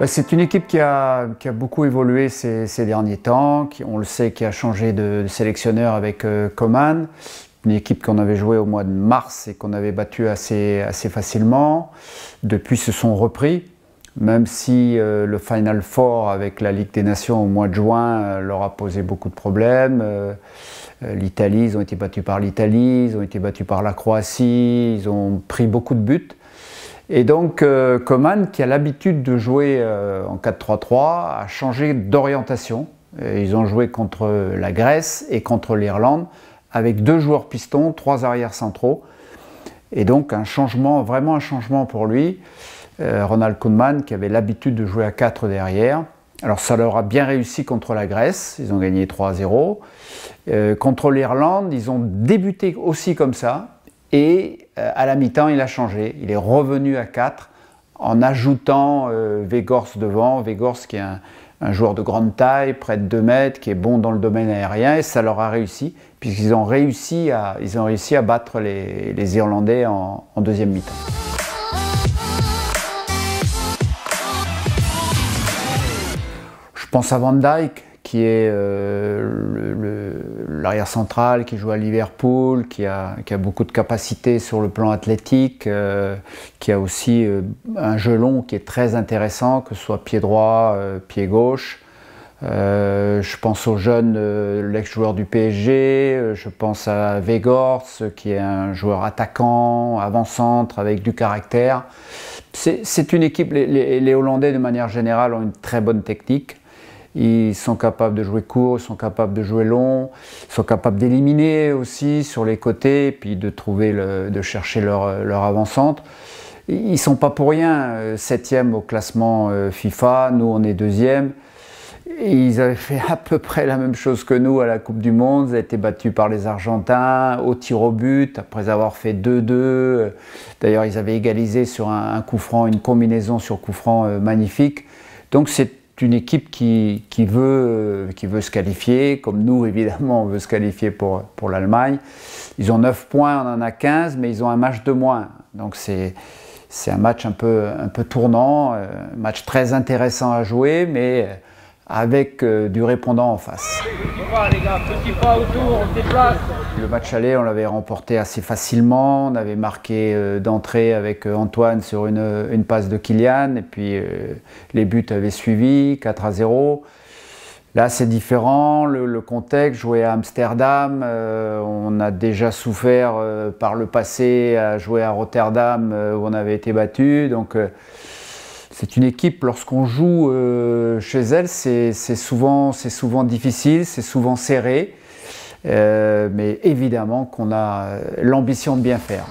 C'est une équipe qui a beaucoup évolué ces derniers temps, on le sait, qui a changé de sélectionneur avec Coman. Une équipe qu'on avait jouée au mois de mars et qu'on avait battue assez facilement. Depuis, se sont repris, même si le Final Four avec la Ligue des Nations au mois de juin leur a posé beaucoup de problèmes. L'Italie, ils ont été battus par l'Italie, ils ont été battus par la Croatie, ils ont pris beaucoup de buts. Et donc Coman, qui a l'habitude de jouer en 4-3-3, a changé d'orientation. Ils ont joué contre la Grèce et contre l'Irlande avec 2 joueurs pistons, 3 arrières centraux. Et donc vraiment un changement pour lui. Ronald Koeman, qui avait l'habitude de jouer à 4 derrière. Alors ça leur a bien réussi contre la Grèce, ils ont gagné 3-0. Contre l'Irlande, ils ont débuté aussi comme ça. Et à la mi-temps, il a changé. Il est revenu à 4 en ajoutant Weghorst devant. Weghorst qui est un joueur de grande taille, près de 2 mètres, qui est bon dans le domaine aérien. Et ça leur a réussi, puisqu'ils ont réussi à battre les Irlandais en deuxième mi-temps. Je pense à Van Dijk, qui est l'arrière central, qui joue à Liverpool, qui a beaucoup de capacités sur le plan athlétique, qui a aussi un jeu long qui est très intéressant, que ce soit pied droit, pied gauche. Je pense au jeune, l'ex-joueur du PSG, je pense à Weghorst, qui est un joueur attaquant, avant-centre, avec du caractère. C'est une équipe, les Hollandais de manière générale ont une très bonne technique. Ils sont capables de jouer court, ils sont capables de jouer long, ils sont capables d'éliminer aussi sur les côtés, puis de chercher leur avant-centre. Ils ne sont pas pour rien 7e au classement FIFA, nous on est 2e. Ils avaient fait à peu près la même chose que nous à la Coupe du Monde, ils ont été battus par les Argentins au tir au but, après avoir fait 2-2. D'ailleurs ils avaient égalisé sur un coup franc, une combinaison sur coup franc magnifique. Donc c'est une équipe qui veut se qualifier, comme nous évidemment on veut se qualifier pour l'Allemagne. Ils ont 9 points, on en a 15, mais ils ont un match de moins. Donc c'est un match un peu tournant, un match très intéressant à jouer, mais avec du répondant en face. Les gars, petit pas autour, on se déplace. Le match aller, on l'avait remporté assez facilement. On avait marqué d'entrée avec Antoine sur une passe de Kylian. Et puis les buts avaient suivi, 4-0. Là, c'est différent. Le contexte, jouer à Amsterdam, on a déjà souffert par le passé à jouer à Rotterdam où on avait été battu. Donc, c'est une équipe, lorsqu'on joue chez elle, c'est souvent difficile, c'est souvent serré, mais évidemment qu'on a l'ambition de bien faire.